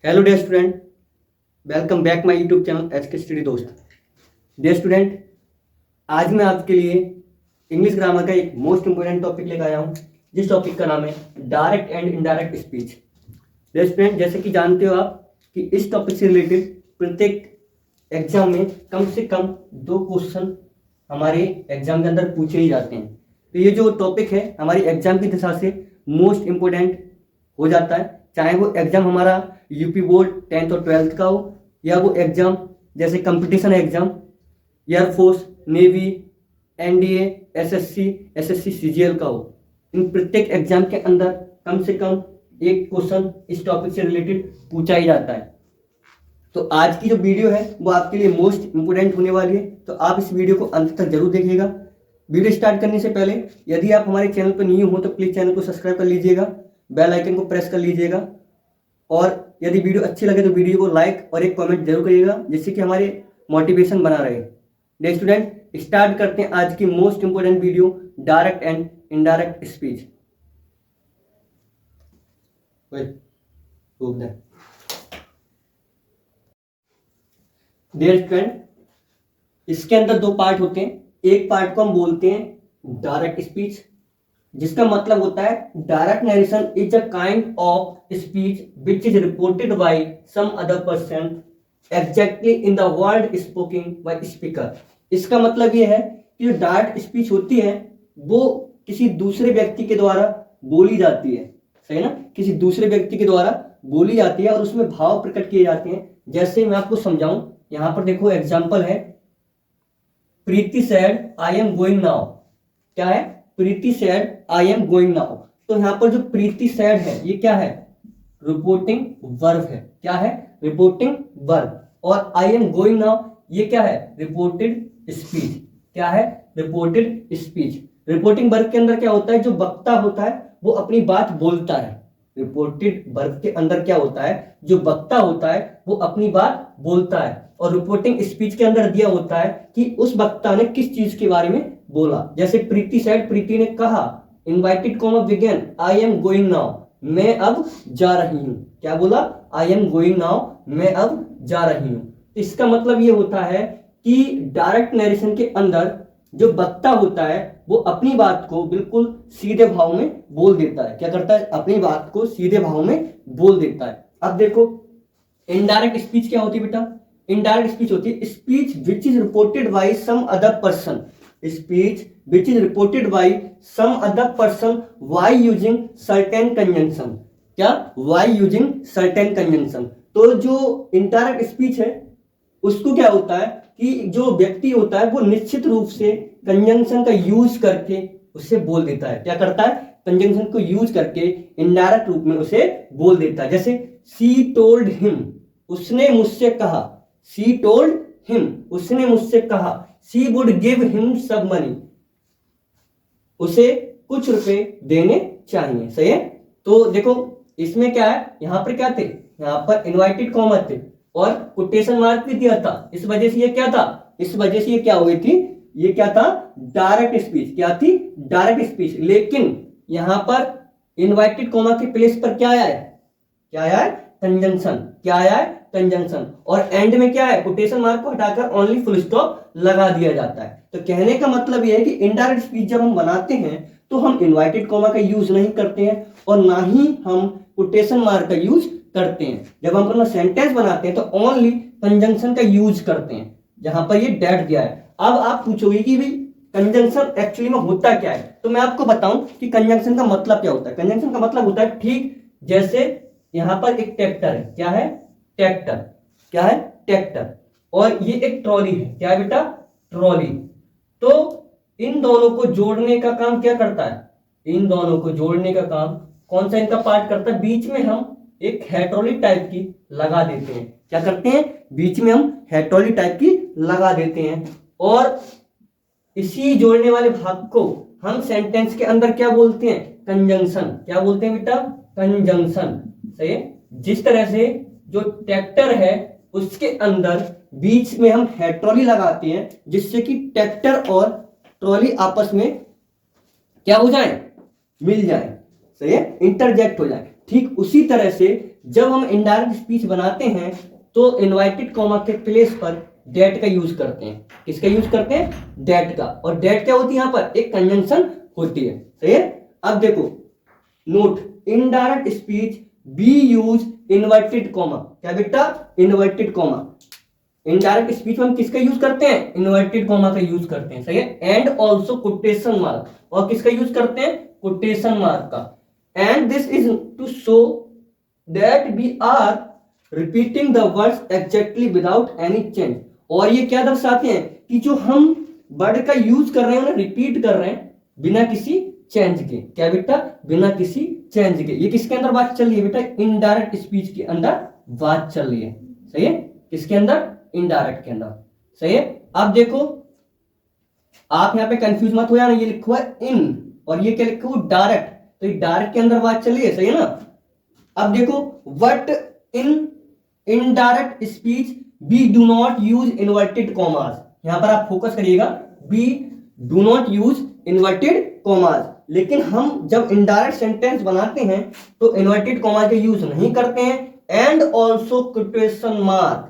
Hello dear student, welcome back my YouTube channel H K study दोस्त। Dear student, आज मैं आपके लिए इंग्लिश ग्रामर का एक मोस्ट इंपोर्टेंट टॉपिक लेकर आया हूँ, जिस टॉपिक का नाम है direct and indirect speech. Dear student, जैसे कि जानते हो आप कि इस टॉपिक से रिलेटेड प्रत्येक एग्जाम में कम से कम 2 क्वेश्चन हमारे एग्जाम के अंदर पूछे ही जाते हैं। तो ये जो टॉपिक है हमारी एग्जाम की दिशा से मोस्ट इम्पोर्टेंट हो जाता है, चाहे वो एग्जाम हमारा यूपी बोर्ड 10th और 12th का हो, या वो एग्जाम जैसे competition exam air force, navy, NDA, SSC CGL का हो। इन प्रत्येक एग्जाम के अंदर कम से कम एक क्वेश्चन इस टॉपिक से रिलेटेड पूछा ही जाता है। तो आज की जो वीडियो है वो आपके लिए मोस्ट इंपोर्टेंट होने वाली है, तो आप इस वीडियो को अंत तक जरूर देखिएगा। वीडियो स्टार्ट करने से पहले यदि आप हमारे चैनल पर न्यू हो तो प्लीज चैनल को सब्सक्राइब कर लीजिएगा, बेल आइकन को प्रेस कर लीजिएगा, और यदि वीडियो अच्छी लगे तो वीडियो को लाइक और एक कमेंट जरूर करिएगा, जिससे कि हमारे मोटिवेशन बना रहे। डियर स्टूडेंट, स्टार्ट करते हैं आज की most important video, direct and indirect speech. Dear student, इसके अंदर 2 पार्ट होते हैं। एक पार्ट को हम बोलते हैं डायरेक्ट स्पीच, जिसका मतलब होता है direct narration is a kind of speech which is reported by some other person exactly in the word spoken by speaker. इसका मतलब यह है कि जो डायरेक्ट स्पीच होती है वो किसी दूसरे व्यक्ति के द्वारा बोली जाती है, सही ना, किसी दूसरे व्यक्ति के द्वारा बोली जाती है और उसमें भाव प्रकट किए जाते हैं। जैसे मैं आपको समझाऊं, यहां पर देखो एग्जाम्पल है, Preeti said I am going now. क्या है? Preeti said I am going now. तो यहां पर जो प्रीति सेड है ये क्या है? रिपोर्टिंग वर्ब है। क्या है? Reporting verb. और आई एम गोइंग नाउ ये क्या है? Reported speech. क्या है? Reported speech. रिपोर्टिंग वर्ब के अंदर क्या होता है? जो वक्ता होता है वो अपनी बात बोलता है। रिपोर्टेड वर्ब के अंदर क्या होता है? जो वक्ता होता है वो अपनी बात बोलता है। और रिपोर्टिंग स्पीच के अंदर दिया होता है कि उस वक्ता ने किस चीज के बारे में बोला। जैसे प्रीति सेड, प्रीति ने कहा, inverted comma begin I am going now, मैं अब जा रही हूं। क्या बोला? आई एम गोइंग नाउ, मैं अब जा रही हूं। इसका मतलब ये होता है कि डायरेक्ट नरेशन के अंदर जो वक्ता होता है वो अपनी बात को बिल्कुल सीधे भाव में बोल देता है। क्या करता है? अपनी बात को सीधे भाव में बोल देता है। अब देखो इनडायरेक्ट स्पीच क्या होती है बेटा? इनडायरेक्ट स्पीच होती है speech which is reported by some other person. Speech which is reported by some other person why using certain conjunction. क्या? Why using certain conjunction. तो जो इनडायरेक्ट स्पीच है उसको क्या होता है कि जो व्यक्ति होता है वो निश्चित रूप से कंजंक्शन का यूज करके उसे बोल देता है। क्या करता है? कंजंक्शन को यूज करके इनडायरेक्ट रूप में उसे बोल देता है। जैसे शी टोल्ड हिम, उसने मुझसे कहा। शी टोल्ड हिम, उसने मुझसे कहा। She would give him some money, उसे कुछ रुपए देने चाहिए। सही है? तो देखो इसमें क्या है, यहां पर क्या थे? यहां पर इनवाइटेड कॉमा थे और कोटेशन मार्क भी दिया था। इस वजह से ये क्या था? इस वजह से ये क्या हुई थी? ये क्या था? Direct speech. क्या थी? Direct speech. लेकिन यहां पर इनवाइटेड कॉमा के प्लेस पर क्या आया है? क्या आया है? कंजंक्शन। क्या आया है? कंजंक्शन। और एंड में क्या है? कोटेशन मार्क को हटाकर ओनली फुल स्टॉप लगा दिया जाता है। तो कहने का मतलब यह है कि इनडायरेक्ट स्पीच जब हम बनाते हैं तो हम इनवाइटेड कॉमा का यूज नहीं करते हैं और ना ही हम कोटेशन मार्क का यूज करते हैं। जब हम अपना सेंटेंस बनाते हैं तो ओनली कंजंक्शन का यूज करते हैं, जहां पर ये डेट दिया है। अब आप पूछोगे कि भाई कंजंक्शन एक्चुअली में होता क्या है, तो मैं आपको बताऊं कि कंजंक्शन का मतलब क्या होता है। कंजंक्शन का मतलब होता है ठीक जैसे यहां पर एक ट्रैक्टर है। क्या है? ट्रैक्टर। क्या है? ट्रैक्टर। और ये एक ट्रॉली है। क्या है बेटा? ट्रॉली। तो इन दोनों को जोड़ने का काम क्या करता है? इन दोनों को जोड़ने का काम कौन सा इनका पार्ट करता है? बीच में हम एक हाइड्रोलिक टाइप की लगा देते हैं। क्या करते हैं? बीच में हम हाइड्रोलिक टाइप की लगा देते हैं और इसी जोड़ने वाले भाग को हम सेंटेंस के अंदर क्या बोलते हैं? कंजंक्शन। क्या बोलते हैं बेटा? कंजंक्शन। सही है? जिस तरह से जो ट्रैक्टर है उसके अंदर बीच में हम हाइड्रोलिक लगाते हैं जिससे कि ट्रैक्टर और ट्रॉली आपस में क्या हो जाए? मिल जाए। सही है? इंटरजेक्ट हो जाए। ठीक उसी तरह से जब हम इनडायरेक्ट स्पीच बनाते हैं तो इनवर्टेड कॉमा के प्लेस पर डेट का यूज करते हैं। किसका यूज करते हैं? डेट का। और डेट क्या होती है? यहां पर एक कंजंक्शन होती है। सही है। अब देखो note, indirect speech B use inverted comma. क्या बेटा? Inverted comma. इनडायरेक्ट स्पीच में हम किसका यूज करते हैं? इनवर्टेड कॉमा का यूज करते हैं। सही है। And also quotation mark. और किसका यूज करते हैं? कोटेशन मार्क का। And this is to show that we are repeating the words exactly without any change. और ये क्या दर्शाते हैं कि जो हम वर्ड का यूज कर रहे हैं उन्हें रिपीट कर रहे हैं बिना किसी चेंज के। क्या बेटा? बिना किसी चेंज के। ये किसके अंदर बात चल रही है बेटा? इनडायरेक्ट स्पीच के अंदर बात चल रही है। सही है। किसके अंदर? इनडायरेक्ट के अंदर। सही है। अब देखो आप यहां पे कंफ्यूज मत हो जाना, ये लिखा हुआ है इन और ये क्या लिखा हुआ? डायरेक्ट। तो ये डायरेक्ट के अंदर बात चल रही है। सही है ना। अब देखो what in indirect speech we do not use inverted commas. यहां पर आप फोकस करिएगा, we do not use inverted commas. लेकिन हम जब इनडायरेक्ट सेंटेंस बनाते हैं तो इनवर्टेड कॉमास का यूज नहीं करते हैं। And also quotation mark.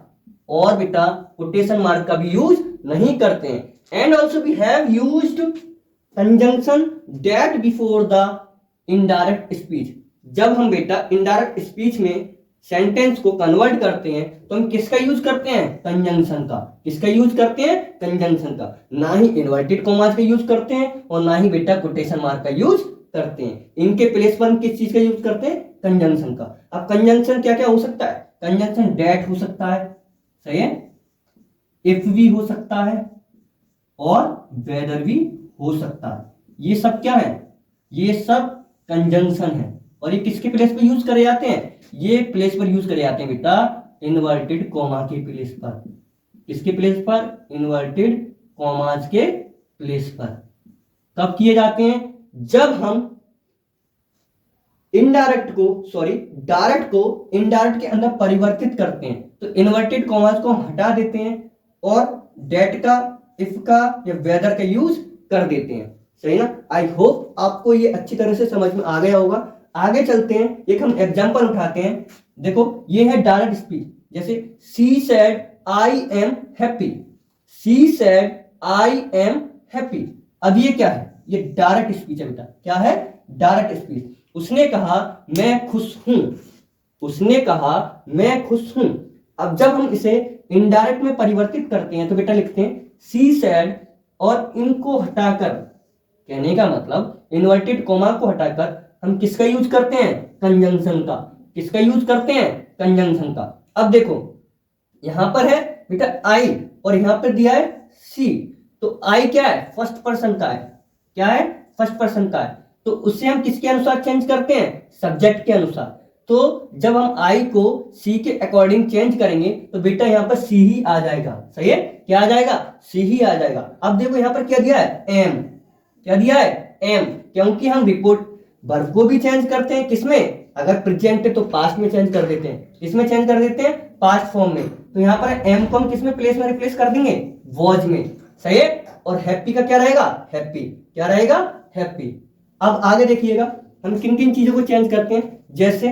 और बेटा कोटेशन मार्क का भी यूज नहीं करते हैं। And also we have used conjunction that before the indirect speech. जब हम बेटा इनडायरेक्ट स्पीच में सेंटेंस को कन्वर्ट करते हैं तो हम किसका यूज करते हैं? कंजंक्शन का। किसका यूज करते हैं? कंजंक्शन का। ना ही इनवर्टेड कॉमास का यूज करते हैं और ना ही बेटा कोटेशन मार्क का यूज करते हैं। इनके प्लेस पर हम किस चीज का यूज करते हैं? कंजंक्शन का। अब कंजंक्शन क्या क्या हो सकता है? कंजंक्शन डेट हो सकता है। सही है। इफ भी हो सकता है और वेदर भी हो सकता है। ये सब क्या है? ये सब कंजंक्शन है। और ये किसके प्लेस पर यूज करे जाते हैं? ये प्लेस पर यूज करे जाते हैं बेटा इनवर्टेड कॉमा के प्लेस पर। किसके प्लेस पर? इनवर्टेड कॉमास के प्लेस पर। कब किए जाते हैं? जब हम डायरेक्ट को इनडायरेक्ट के अंदर परिवर्तित करते हैं तो इन्वर्टेड कॉमास को हम हटा देते हैं और डेट का, इफ का या वेदर का यूज कर देते हैं। सही ना। आई होप आपको ये अच्छी तरह से समझ में आ गया होगा। आगे चलते हैं, एक हम एग्जांपल उठाते हैं। देखो ये है डायरेक्ट स्पीच। जैसे she said I am happy. She said I am happy. अब ये क्या है? ये डायरेक्ट स्पीच है बेटा। क्या है? Direct speech. उसने कहा मैं खुश हूं। उसने कहा मैं खुश हूं। अब जब हम इसे इनडायरेक्ट में परिवर्तित करते हैं तो बेटा लिखते हैं शी सेड और इनको हटाकर, कहने का मतलब इन्वर्टेड कॉमा को हटाकर हम किसका यूज करते हैं? कंजंक्शन का। किसका यूज करते हैं? कंजंक्शन का। अब देखो यहां पर है बेटा आई और यहां पर दिया है सी। तो आई क्या है? फर्स्ट पर्सन का है। क्या है? फर्स्ट पर्सन का है। तो उससे हम किसके अनुसार चेंज करते हैं? सब्जेक्ट के अनुसार। तो जब हम आई को सी के अकॉर्डिंग चेंज करेंगे तो बेटा यहां पर सी ही आ जाएगा। सही है। क्या आ जाएगा? सी ही आ जाएगा। अब देखो यहां पर क्या दिया है? एम। क्या दिया है? एम। क्योंकि हम रिपोर्ट वर्ब को भी चेंज करते हैं। किसमें? अगर प्रेजेंट है तो पास्ट में चेंज कर देते हैं। किसमें चेंज कर देते हैं? पास्ट फॉर्म में। तो यहां पर एम को हम किसमें प्लेस में रिप्लेस कर देंगे? वॉज में। सही है। और हैप्पी का क्या रहेगा? हैप्पी। क्या रहेगा? हैप्पी। अब आगे देखिएगा हम किन किन चीजों को चेंज करते हैं। जैसे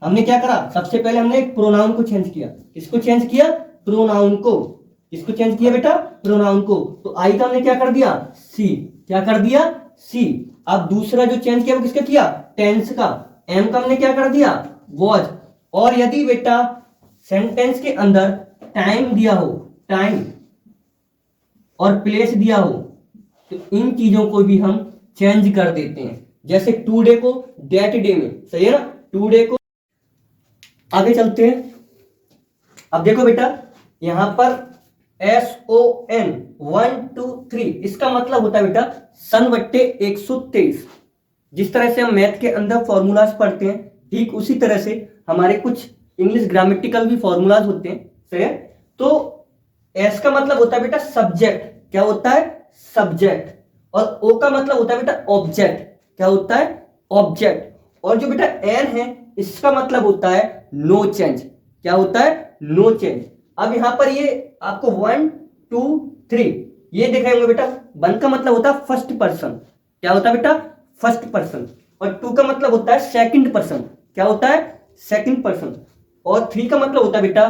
हमने क्या करा? सबसे पहले हमने एक प्रोनाउन को चेंज किया। किसको चेंज किया? प्रोनाउन को। किसको चेंज किया बेटा? प्रोनाउन को। तो आई का हमने क्या कर दिया? सी। क्या कर दिया? सी। अब दूसरा जो चेंज किया वो किसका किया? टेंस का। एम का हमने क्या कर दिया? वॉज। और यदि बेटा सेंटेंस के अंदर टाइम दिया हो, टाइम और प्लेस दिया हो तो इन चीजों को भी हम चेंज कर देते हैं। जैसे टुडे को डेट डे में। सही है ना। टुडे को। आगे चलते हैं। अब देखो बेटा यहां पर SON 1 2 3 इसका मतलब होता है बेटा सन बट्टे 123। जिस तरह से हम मैथ के अंदर फॉर्मूलाज पढ़ते हैं ठीक उसी तरह से हमारे कुछ इंग्लिश ग्रामेटिकल भी फॉर्मूलाज होते हैं। सही है। तो एस का मतलब होता है बेटा सब्जेक्ट। क्या होता है? सब्जेक्ट। और ओ का मतलब होता है बेटा ऑब्जेक्ट। क्या होता है? ऑब्जेक्ट। और जो बेटा एन है इसका मतलब होता है नो चेंज। क्या होता है? No change. अब यहां पर ये आपको 1 2 3 ये देख रहे होंगे बेटा। 1 का मतलब होता है फर्स्ट पर्सन। क्या होता है बेटा? First person. और 2 का मतलब होता है सेकंड पर्सन। क्या होता है, सेकंड पर्सन। और थ्री का मतलब होता है बेटा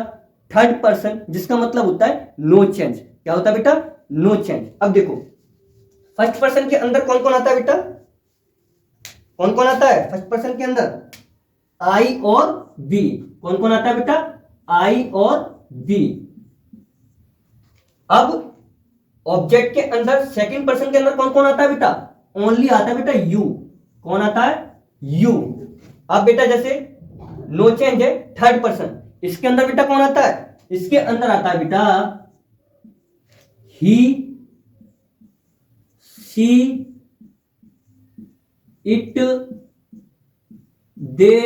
थर्ड पर्सन, जिसका मतलब होता है नो चेंज। क्या होता है बेटा, नो चेंज। अब देखो फर्स्ट पर्सन के अंदर कौन कौन आता है बेटा, कौन कौन आता है फर्स्ट पर्सन के अंदर, आई और बी। कौन कौन आता है बेटा, आई और बी। अब ऑब्जेक्ट के अंदर सेकंड पर्सन के अंदर कौन कौन आता है बेटा, ओनली आता है बेटा यू। कौन आता है, यू। अब बेटा जैसे नो चेंज है थर्ड पर्सन, इसके अंदर बेटा कौन आता है, इसके अंदर आता है बेटा ही, शी, इट, दे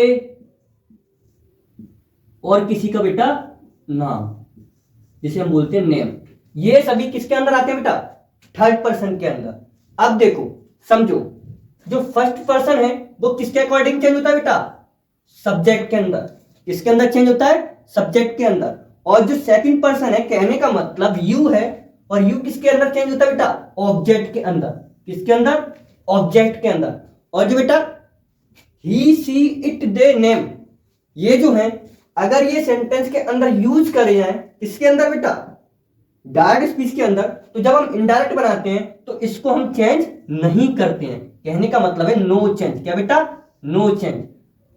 और किसी का बेटा नाम, जिसे हम बोलते हैं नेम। ये सभी किसके अंदर आते हैं बेटा, थर्ड पर्सन के अंदर। अब देखो समझो, जो फर्स्ट पर्सन है वो किसके अकॉर्डिंग चेंज होता है बेटा, सब्जेक्ट के अंदर। किसके अंदर चेंज होता है, सब्जेक्ट के अंदर। और जो सेकंड पर्सन है, कहने का मतलब यू है, और यू किसके अंदर चेंज होता है बेटा, ऑब्जेक्ट के अंदर। किसके अंदर, ऑब्जेक्ट के अंदर। और जो बेटा ही, सी, इट, दे, नेम, ये जो है अगर ये सेंटेंस के अंदर यूज करे जाए, किसके अंदर बेटा, डायरेक्ट स्पीच के अंदर, तो जब हम इनडायरेक्ट बनाते हैं तो इसको हम चेंज नहीं करते हैं। कहने का मतलब है नो चेंज। क्या बेटा, नो चेंज।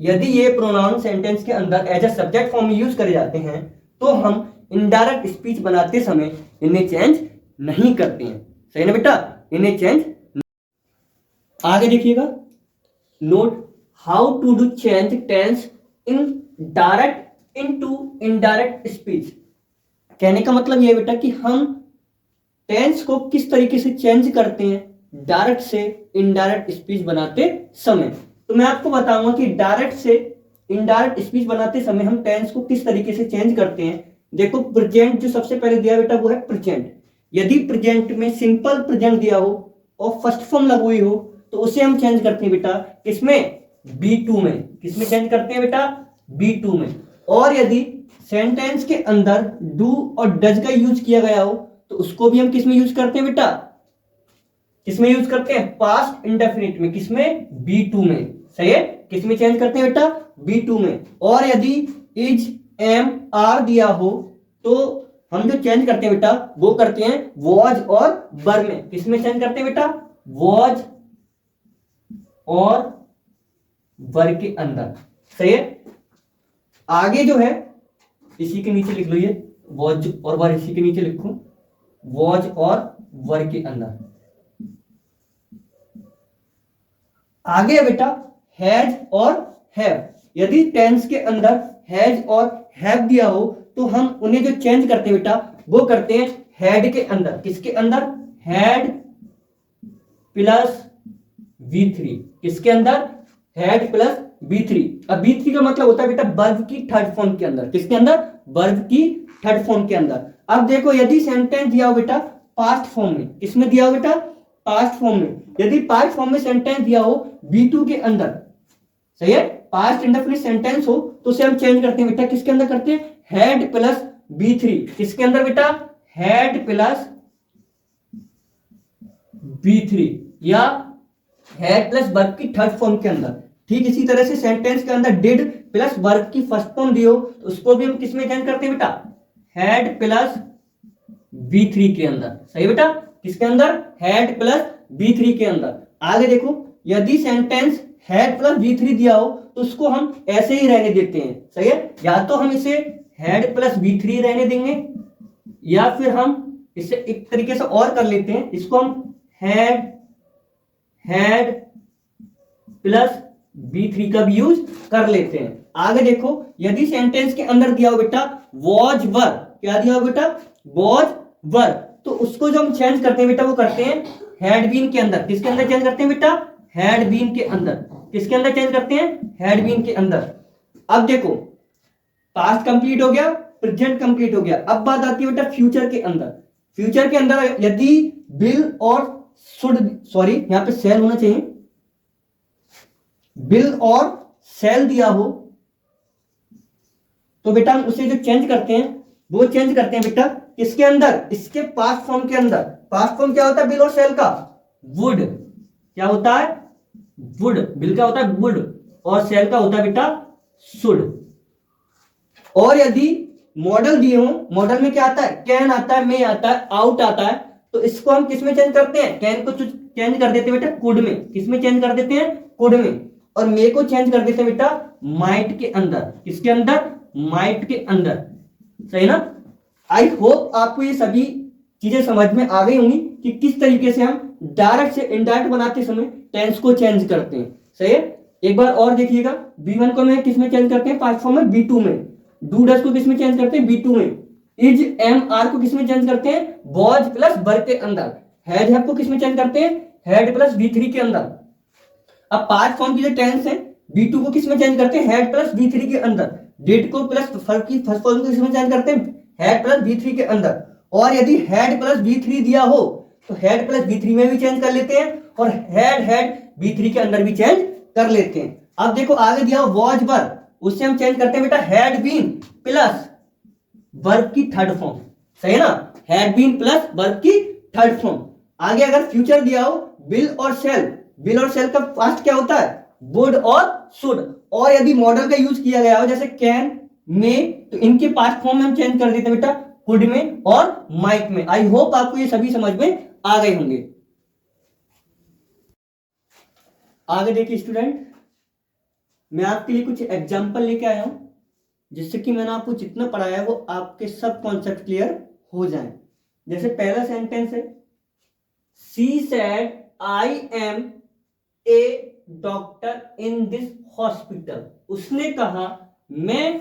यदि ये प्रोनाउन सेंटेंस के अंदर एज ए सब्जेक्ट फॉर्म में यूज करे जाते हैं तो हम इनडायरेक्ट स्पीच बनाते समय इन्हें चेंज नहीं करते हैं। सही ना बेटा, इन्हें चेंज। आगे देखिएगा, note how to do change tense in direct into indirect speech. कहने का मतलब यह बेटा कि हम टेंस को किस तरीके से चेंज करते हैं डायरेक्ट से इनडायरेक्ट स्पीच बनाते समय। तो मैं आपको बताऊंगा कि डायरेक्ट से इनडायरेक्ट स्पीच बनाते समय हम टेंस को किस तरीके से चेंज करते हैं। देखो प्रेजेंट जो सबसे पहले दिया बेटा वो है प्रेजेंट। यदि प्रेजेंट में सिंपल प्रेजेंट दिया हो और फर्स्ट फॉर्म लगी हुई हो तो उसे हम चेंज करते हैं बेटा किसमें, बी2 में। किसमें चेंज करते हैं बेटा, बी2 में। और यदि सेंटेंस के अंदर डू और डज का यूज किया गया हो तो उसको भी हम किसमें यूज करते हैं बेटा, किसमें यूज करते हैं, पास्ट इंडेफिनिट में। किसमें, बी2 में। सही है, किसमें चेंज करते हैं बेटा, बी2 में। और यदि इज, एम, आर दिया हो तो हम जो चेंज करते हैं बेटा वो करते हैं वॉज और वर में। किसमें चेंज करते हैं बेटा, वॉज और वर के अंदर। सही है। आगे जो है इसी के नीचे लिख लो, ये वॉज और वर इसी के नीचे लिखो, वॉज और वर के अंदर। आगे है बेटा हैज और हैव। यदि टेंस के अंदर हैज और हैव दिया हो तो हम उन्हें जो चेंज करते हैं बेटा वो करते हैं हैड के अंदर। किसके अंदर, हैड प्लस V3। किसके अंदर, हैड प्लस B3। अब B3 का मतलब होता है बेटा वर्ब की थर्ड फॉर्म के अंदर। किसके अंदर, वर्ब की थर्ड फॉर्म के अंदर। अब देखो यदि सेंटेंस दिया हो बेटा पास्ट फॉर्म में, किसमें दिया हो बेटा, पास्ट फॉर्म में। यदि पास्ट फॉर्म में सेंटेंस दिया हो B2 के अंदर, सही है, पास्ट इंडेफिनिट सेंटेंस हो तो उसे हम चेंज करते हैं बेटा किसके अंदर करते हैं, हैड प्लस B3। किसके अंदर बेटा, हैड प्लस B3 या हैड प्लस वर्ब की थर्ड फॉर्म के अंदर। ठीक इसी तरह से सेंटेंस के अंदर डिड प्लस वर्ब की फर्स्ट फॉर्म दी हो तो उसको भी हम किसमें चेंज करते हैं बेटा, हैड प्लस B3 के अंदर। सही बेटा, किसके अंदर, हैड प्लस B3 के अंदर। आगे देखो यदि सेंटेंस हैड प्लस B3 दिया हो तो उसको हम ऐसे ही रहने देते हैं। सही है, या तो हम इसे हैड प्लस B3 रहने देंगे या फिर हम इसे एक तरीके से और कर लेते हैं, इसको हम हैड प्लस B3 का भी यूज कर लेते हैं। आगे देखो यदि सेंटेंस के अंदर दिया हो बेटा वॉज वर, क्या दिया हो बेटा, वॉज वर, तो उसको जो हम चेंज करते हैं बेटा वो करते हैं हैड बीन के अंदर। किसके अंदर चेंज करते हैं बेटा, हैड बीन के अंदर। किसके अंदर चेंज करते हैं, हैड बीन के अंदर। अब देखो पास्ट कंप्लीट हो गया, प्रेजेंट कंप्लीट हो गया। अब बात आती है बेटा फ्यूचर के अंदर। फ्यूचर के अंदर यदि विल और शुड, सॉरी यहां पे शैल होना चाहिए, विल और शैल दिया हो तो बेटा हम उसे जो चेंज करते हैं वो चेंज करते हैं बेटा किसके अंदर, इसके पास्ट फॉर्म के अंदर। पास्ट फॉर्म क्या होता है विल और शैल का, वुड। क्या होता है, वुड। विल का होता है वुड और शैल का होता है बेटा शुड। और यदि मॉडल दिए हो, मॉडल में क्या आता है, कैन आता है, मे आता है, आउट आता है, तो इसको हम किस में चेंज करते हैं, कैन को चेंज कर देते हैं बेटा कुड में। किस में चेंज कर देते हैं, कुड में। और मे को चेंज कर देते हैं बेटा माइट के अंदर। किसके अंदर, माइट के अंदर। सही ना। आई होप आपको ये सभी चीजें समझ में आ गई होंगी कि किस तरीके से हम डायरेक्ट से इनडायरेक्ट बनाते समय टेंस को चेंज करते हैं। सही है। एक बार और देखिएगा, B1 को मैं किस में चेंज करते हैं, पास्ट फॉर्म में B2 में। डू डस को किस में चेंज करते हैं, B2 में। इज एम आर को किस में चेंज करते हैं, वॉज प्लस वर के अंदर। हैड हैव को किस में चेंज करते हैं, हैड प्लस V3 के अंदर। अब पास्ट फॉर्म की जो टेंस है, B2 को किस में चेंज करते हैं, हैड प्लस V3 के अंदर। डिड को प्लस फर्स्ट फॉर्म को किस में चेंज करते हैं, हैड प्लस V3 के अंदर। और यदि हैड प्लस V3 दिया हो तो हैड प्लस V3 में भी चेंज कर लेते हैं, और हैड V3 के अंदर भी चेंज कर लेते हैं। अब देखो आगे दिया वॉज वर, उससे हम चेंज करते हैं बेटा हैड बीन प्लस वर्ब की थर्ड फॉर्म। सही है ना, हैड बीन प्लस वर्ब की थर्ड फॉर्म। आगे अगर फ्यूचर दिया हो, विल और शेल, विल और शेल का पास्ट क्या होता है, वुड और शुड। और यदि मॉडल का यूज किया गया हो जैसे कैन, मे, तो इनके पास्ट फॉर्म में हम चेंज कर देते हैं बेटा कुड में और माइट में। आई होप आपको ये सभी समझ में आ गए होंगे। आगे देखिए स्टूडेंट, मैं आपके लिए कुछ एग्जांपल लेके आया हूं जिससे कि मैंने आपको जितना पढ़ाया है वो आपके सब कॉन्सेप्ट क्लियर हो जाए। जैसे पहला सेंटेंस है, she said I am a doctor in this hospital. उसने कहा मैं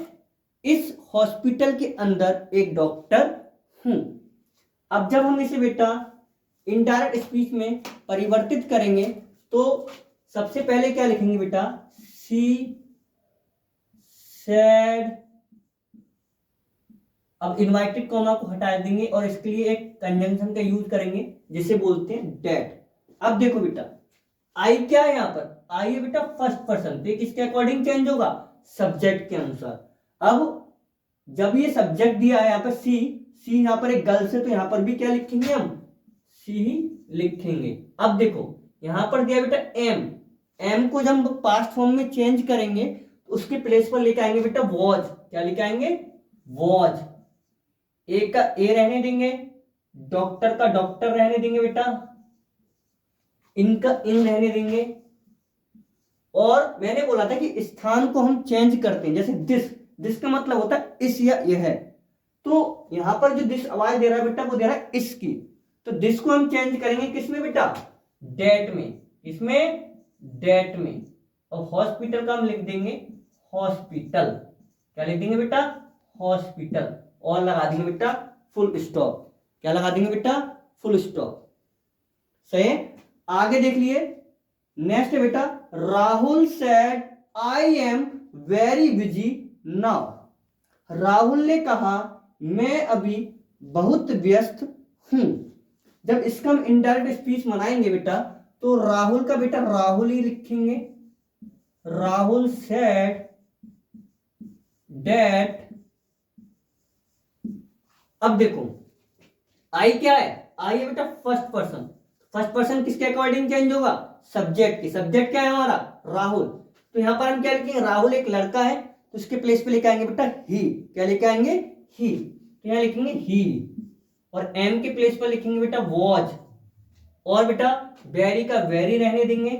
इस हॉस्पिटल के अंदर एक डॉक्टर हूं। अब जब हम इसे बेटा इनडायरेक्ट स्पीच में परिवर्तित करेंगे तो सबसे पहले क्या लिखेंगे बेटा, शी सेड। अब इनवर्टेड कॉमा को हटा देंगे और इसके लिए एक कंजंक्शन का यूज करेंगे जिसे बोलते हैं डेट। अब देखो बेटा आई क्या है, यहां पर आई है बेटा फर्स्ट पर्सन, तो किसके अकॉर्डिंग चेंज होगा, सब्जेक्ट के अनुसार। अब जब ये सब्जेक्ट दिया है यहाँ पर सी, सी यहाँ पर एक गर्ल्स है तो यहाँ पर भी क्या लिखेंगे हम, सी ही लिखेंगे। अब देखो यहां पर दिया बेटा एम, एम को जब हम पास्ट फॉर्म में चेंज करेंगे तो उसके प्लेस पर लेके आएंगे बेटा वॉज। क्या लेके आएंगे, वॉज। ए का ए रहने देंगे, डॉक्टर का डॉक्टर रहने देंगे बेटा, इनका इन रहने देंगे। और मैंने बोला था कि स्थान को हम चेंज करते हैं, जैसे दिस, दिस का मतलब होता है इस या यह है, तो यहां पर जो दिस आवाज दे रहा है बेटा वो दे रहा है इसकी, तो दिस को हम चेंज करेंगे किसमें बेटा, डेट में। इसमें डेट में। और हॉस्पिटल का हम लिख देंगे हॉस्पिटल। क्या लिख देंगे बेटा, हॉस्पिटल। और लगा देंगे बेटा फुल स्टॉप। क्या लगा देंगे बेटा, फुल स्टॉप। सही। आगे देख लिए, नेक्स्ट है बेटा Rahul said I am very busy now. Rahul ने कहा मैं अभी बहुत व्यस्त हूं। जब इसका हम इनडायरेक्ट स्पीच बनाएंगे बेटा तो राहुल का बेटा राहुल ही लिखेंगे, राहुल सेड दैट। अब देखो आई क्या है, आई है बेटा फर्स्ट पर्सन। फर्स्ट पर्सन किसके अकॉर्डिंग चेंज होगा, सब्जेक्ट की। सब्जेक्ट क्या है हमारा, राहुल। तो यहां पर हम क्या लिखेंगे, राहुल एक लड़का है तो उसके प्लेस पे लेके आएंगे बेटा ही। क्या लेके आएंगे, ही। तो यहां लिखेंगे ही। और एम के प्लेस पर लिखेंगे बेटा वॉज। और बेटा वेरी का वेरी रहने देंगे,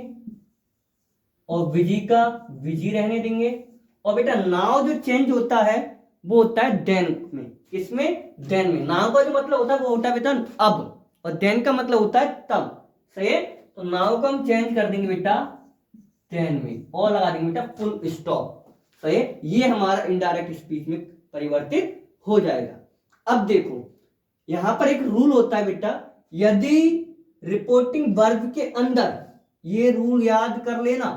और विजी का विजी रहने देंगे। और बेटा नाउ जो चेंज होता है वो होता है देन में। किसमें, देन में। नाउ का जो मतलब होता है वो होता है बेटा अब, और देन का मतलब होता है तब। सही है। तो नाउ का हम चेंज कर देंगे बेटा देन में, और लगा देंगे बेटा फुल स्टॉप। सही है। ये हमारा इनडायरेक्ट स्पीच में परिवर्तित हो जाएगा। अब देखो यहां पर एक रूल होता है बेटा, यदि रिपोर्टिंग वर्ब के अंदर, ये रूल याद कर लेना,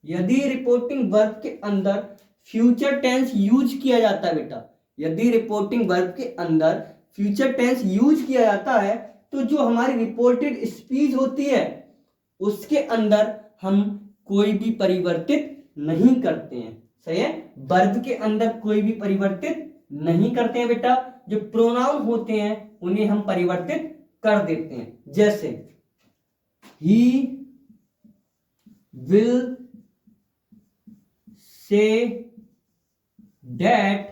यदि रिपोर्टिंग वर्ब के अंदर फ्यूचर टेंस यूज किया जाता है बेटा, यदि रिपोर्टिंग वर्ब के अंदर फ्यूचर टेंस यूज किया जाता है तो जो हमारी रिपोर्टेड स्पीच होती है उसके अंदर हम कोई भी परिवर्तित नहीं करते हैं। सही है। वर्ब के अंदर कोई भी परिवर्तित नहीं करते हैं बेटा। जो प्रोनाउन होते हैं उन्हें हम परिवर्तित कर देते हैं। जैसे ही विल से दैट,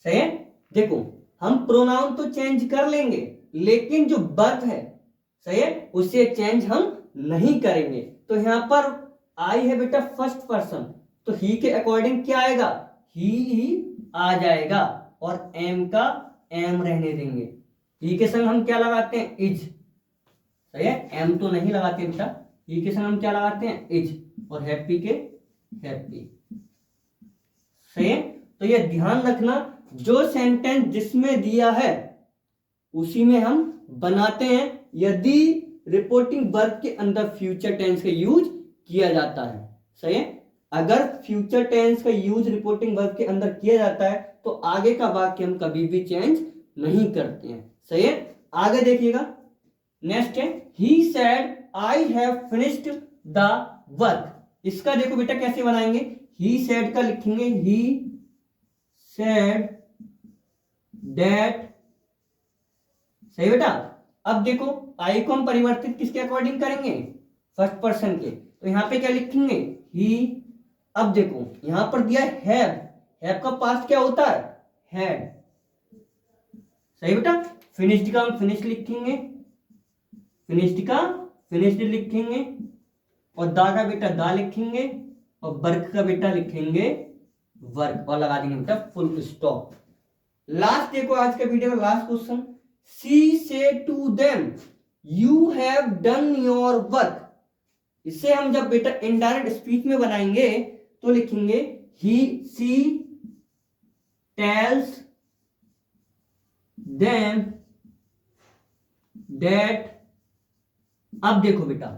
सही है। देखो हम प्रोनाउन तो चेंज कर लेंगे लेकिन जो वर्ब है, सही है, उसे चेंज हम नहीं करेंगे। तो यहां पर आई है बेटा फर्स्ट पर्सन, तो ही के अकॉर्डिंग क्या आएगा, ही आ जाएगा और एम का एम रहने देंगे। ही के संग हम क्या लगाते हैं, इज, सही है, एम तो नहीं लगाते बेटा, ही के संग हम क्या लगाते हैं, इज, और हैप्पी के हैप्पी, सही है। तो ये ध्यान रखना, जो सेंटेंस जिसमें दिया है उसी में हम बनाते हैं यदि रिपोर्टिंग वर्ब के अंदर फ्यूचर टेंस का यूज किया जाता है, सही है। अगर फ्यूचर टेंस का यूज रिपोर्टिंग वर्ब के अंदर किया जाता है तो आगे का वाक्य हम कभी भी चेंज नहीं करते हैं, सही है। आगे देखिएगा, नेक्स्ट है he said I have finished the work. इसका देखो बेटा कैसे बनाएंगे, ही सेड का लिखेंगे ही सेड दैट, सही बेटा। अब देखो आई को हम परिवर्तित किसके अकॉर्डिंग करेंगे, फर्स्ट पर्सन के, तो यहां पे क्या लिखेंगे, ही। अब देखो यहां पर दिया हैव, हैव का पास्ट क्या होता है, हैड, सही बेटा। फिनिश्ड का हम फिनिश लिखेंगे, फिनिश्ड का फिनिश्ड लिखेंगे, और दा का बेटा दा लिखेंगे, और वर्क का बेटा लिखेंगे वर्क, और लगा देंगे बेटा फुल स्टॉप। लास्ट देखो आज का वीडियो का last question, see say to them you have done your work. इसे हम जब बेटा इनडायरेक्ट स्पीच में बनाएंगे तो लिखेंगे ही सी टेल्स देम दैट। अब देखो बेटा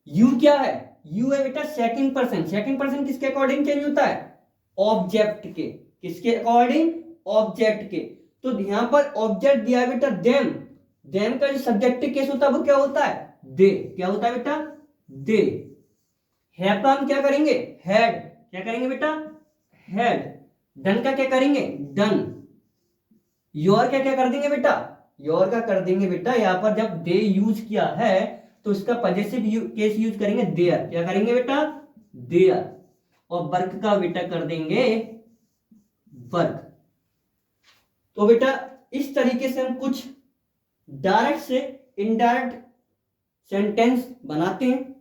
यू क्या है, यू है बेटा सेकंड पर्सन, सेकंड पर्सन किसके अकॉर्डिंग चेंज होता है, ऑब्जेक्ट के, किसके अकॉर्डिंग, ऑब्जेक्ट के। तो यहां पर ऑब्जेक्ट दिया है बेटा देम, देम का जो सब्जेक्टिव केस होता है वो क्या होता है, दे, क्या होता है बेटा, दे। हैव का हम क्या करेंगे, हैड, क्या करेंगे बेटा, हैड। डन का क्या करेंगे, डन। योर क्या क्या कर देंगे बेटा, योर का कर देंगे बेटा, यहां पर जब दे यूज किया है तो इसका पॉजेसिव केस यूज करेंगे देयर, क्या करेंगे बेटा, देयर। और वर्क का बेटा कर देंगे वर्क। तो बेटा इस तरीके से हम कुछ डायरेक्ट से इनडायरेक्ट सेंटेंस बनाते हैं।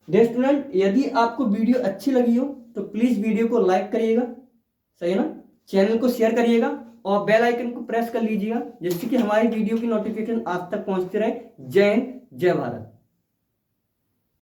डियर स्टूडेंट, यदि आपको वीडियो अच्छी लगी हो तो प्लीज वीडियो को लाइक करिएगा, सही है ना, चैनल को शेयर करिएगा और बेल आइकन को प्रेस कर लीजिएगा जिससे कि हमारी वीडियो की नोटिफिकेशन आप तक पहुंचती रहे। जय हिंद, जय भारत।